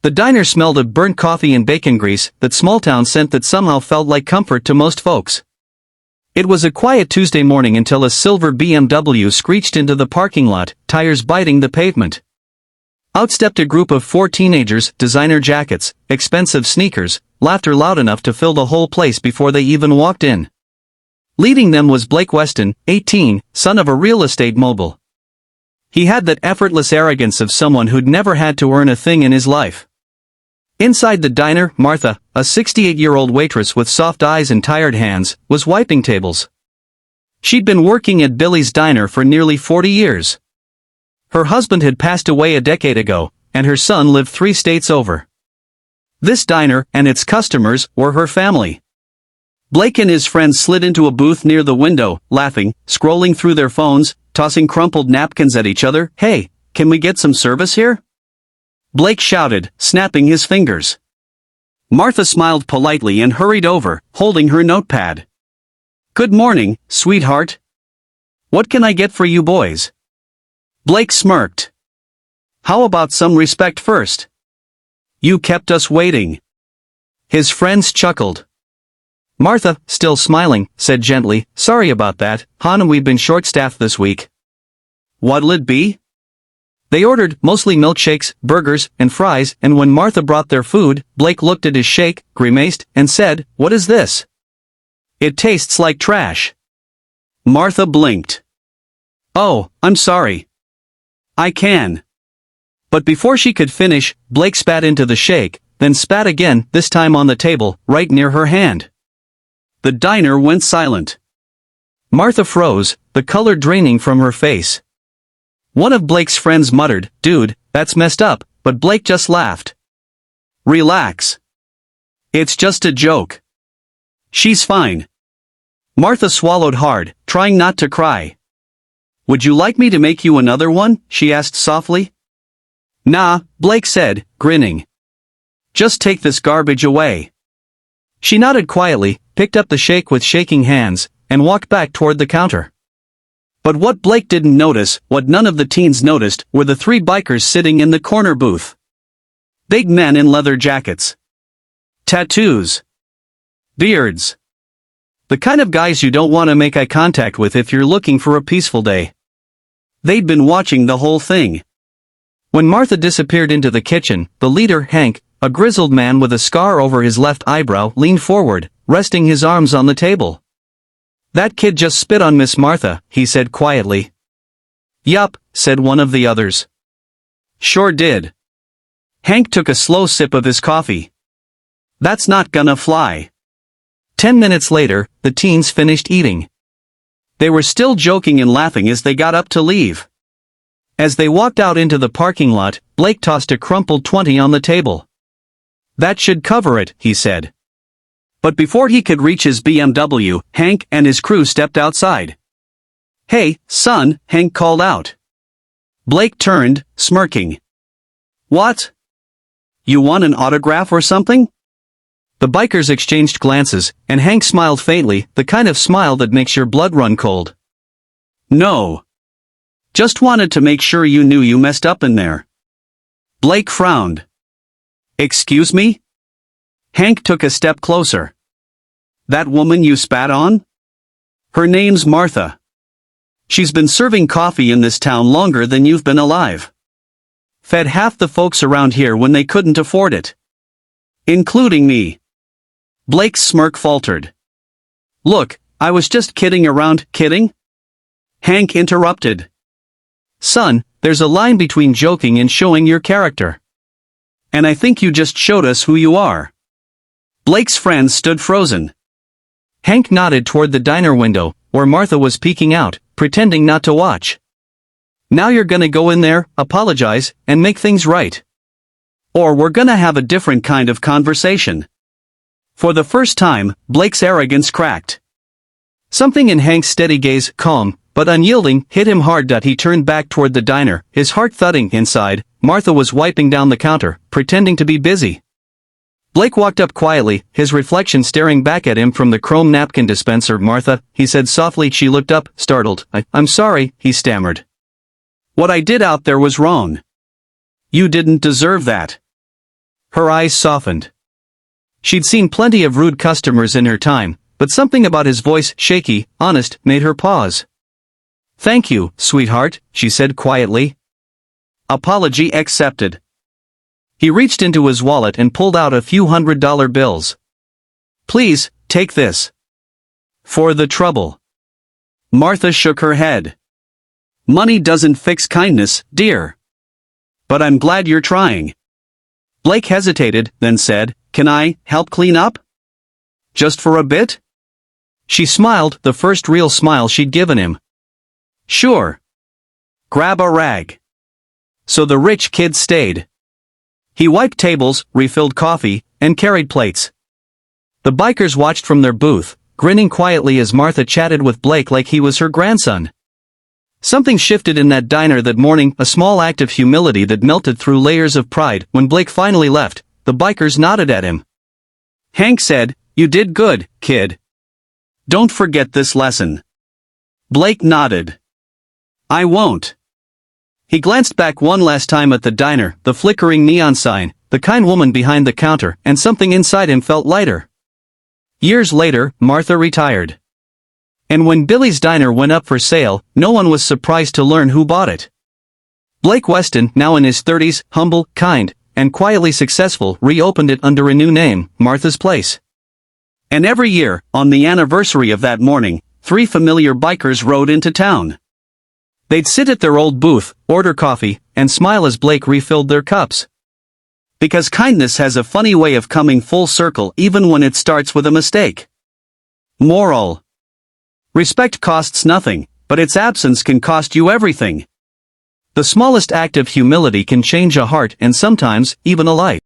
The diner smelled of burnt coffee and bacon grease, that small-town scent that somehow felt like comfort to most folks. It was a quiet Tuesday morning until a silver BMW screeched into the parking lot, tires biting the pavement. Out stepped a group of 4 teenagers, designer jackets, expensive sneakers, laughter loud enough to fill the whole place before they even walked in. Leading them was Blake Weston, 18, son of a real estate mogul. He had that effortless arrogance of someone who'd never had to earn a thing in his life. Inside the diner, Martha, a 68-year-old waitress with soft eyes and tired hands, was wiping tables. She'd been working at Billy's Diner for nearly 40 years. Her husband had passed away a decade ago, and her son lived 3 states over. This diner and its customers were her family. Blake and his friends slid into a booth near the window, laughing, scrolling through their phones, tossing crumpled napkins at each other. "Hey, can we get some service here?" Blake shouted, snapping his fingers. Martha smiled politely and hurried over, holding her notepad. "Good morning, sweetheart. What can I get for you boys?" Blake smirked. "How about some respect first? You kept us waiting." His friends chuckled. Martha, still smiling, said gently, "Sorry about that, hon, we've been short-staffed this week." "What'll it be?" They ordered mostly milkshakes, burgers, and fries, and when Martha brought their food, Blake looked at his shake, grimaced, and said, "What is this? It tastes like trash." Martha blinked. "Oh, I'm sorry. I can." But before she could finish, Blake spat into the shake, then spat again, this time on the table, right near her hand. The diner went silent. Martha froze, the color draining from her face. One of Blake's friends muttered, "Dude, that's messed up," but Blake just laughed. "Relax. It's just a joke. She's fine." Martha swallowed hard, trying not to cry. "Would you like me to make you another one?" she asked softly. "Nah," Blake said, grinning. "Just take this garbage away." She nodded quietly, picked up the shake with shaking hands, and walked back toward the counter. But what Blake didn't notice, what none of the teens noticed, were the 3 bikers sitting in the corner booth. Big men in leather jackets. Tattoos. Beards. The kind of guys you don't want to make eye contact with if you're looking for a peaceful day. They'd been watching the whole thing. When Martha disappeared into the kitchen, the leader, Hank, a grizzled man with a scar over his left eyebrow, leaned forward, resting his arms on the table. "That kid just spit on Miss Martha," he said quietly. "Yup," said one of the others. "Sure did." Hank took a slow sip of his coffee. "That's not gonna fly." 10 minutes later, the teens finished eating. They were still joking and laughing as they got up to leave. As they walked out into the parking lot, Blake tossed a crumpled 20 on the table. "That should cover it," he said. But before he could reach his BMW, Hank and his crew stepped outside. "Hey, son," Hank called out. Blake turned, smirking. "What? You want an autograph or something?" The bikers exchanged glances, and Hank smiled faintly, the kind of smile that makes your blood run cold. "No. Just wanted to make sure you knew you messed up in there." Blake frowned. "Excuse me?" Hank took a step closer. "That woman you spat on? Her name's Martha. She's been serving coffee in this town longer than you've been alive. Fed half the folks around here when they couldn't afford it. Including me." Blake's smirk faltered. "Look, I was just kidding around." "Kidding?" Hank interrupted. "Son, there's a line between joking and showing your character. And I think you just showed us who you are." Blake's friends stood frozen. Hank nodded toward the diner window, where Martha was peeking out, pretending not to watch. "Now you're gonna go in there, apologize, and make things right. Or we're gonna have a different kind of conversation." For the first time, Blake's arrogance cracked. Something in Hank's steady gaze, calm, but unyielding, hit him hard. He turned back toward the diner, his heart thudding inside. Martha was wiping down the counter, pretending to be busy. Blake walked up quietly, his reflection staring back at him from the chrome napkin dispenser. "Martha," he said softly. She looked up, startled. I'm sorry," he stammered. "What I did out there was wrong. You didn't deserve that." Her eyes softened. She'd seen plenty of rude customers in her time, but something about his voice, shaky, honest, made her pause. "Thank you, sweetheart," she said quietly. "Apology accepted." He reached into his wallet and pulled out a few $100 bills. "Please, take this. For the trouble." Martha shook her head. "Money doesn't fix kindness, dear. But I'm glad you're trying." Blake hesitated, then said, "Can I help clean up? Just for a bit?" She smiled, the first real smile she'd given him. "Sure. Grab a rag." So the rich kid stayed. He wiped tables, refilled coffee, and carried plates. The bikers watched from their booth, grinning quietly as Martha chatted with Blake like he was her grandson. Something shifted in that diner that morning, a small act of humility that melted through layers of pride. When Blake finally left, the bikers nodded at him. Hank said, "You did good, kid. Don't forget this lesson." Blake nodded. "I won't." He glanced back one last time at the diner, the flickering neon sign, the kind woman behind the counter, and something inside him felt lighter. Years later, Martha retired. And when Billy's Diner went up for sale, no one was surprised to learn who bought it. Blake Weston, now in his 30s, humble, kind, and quietly successful, reopened it under a new name, Martha's Place. And every year, on the anniversary of that morning, 3 familiar bikers rode into town. They'd sit at their old booth, order coffee, and smile as Blake refilled their cups. Because kindness has a funny way of coming full circle even when it starts with a mistake. Moral: respect costs nothing, but its absence can cost you everything. The smallest act of humility can change a heart and sometimes even a life.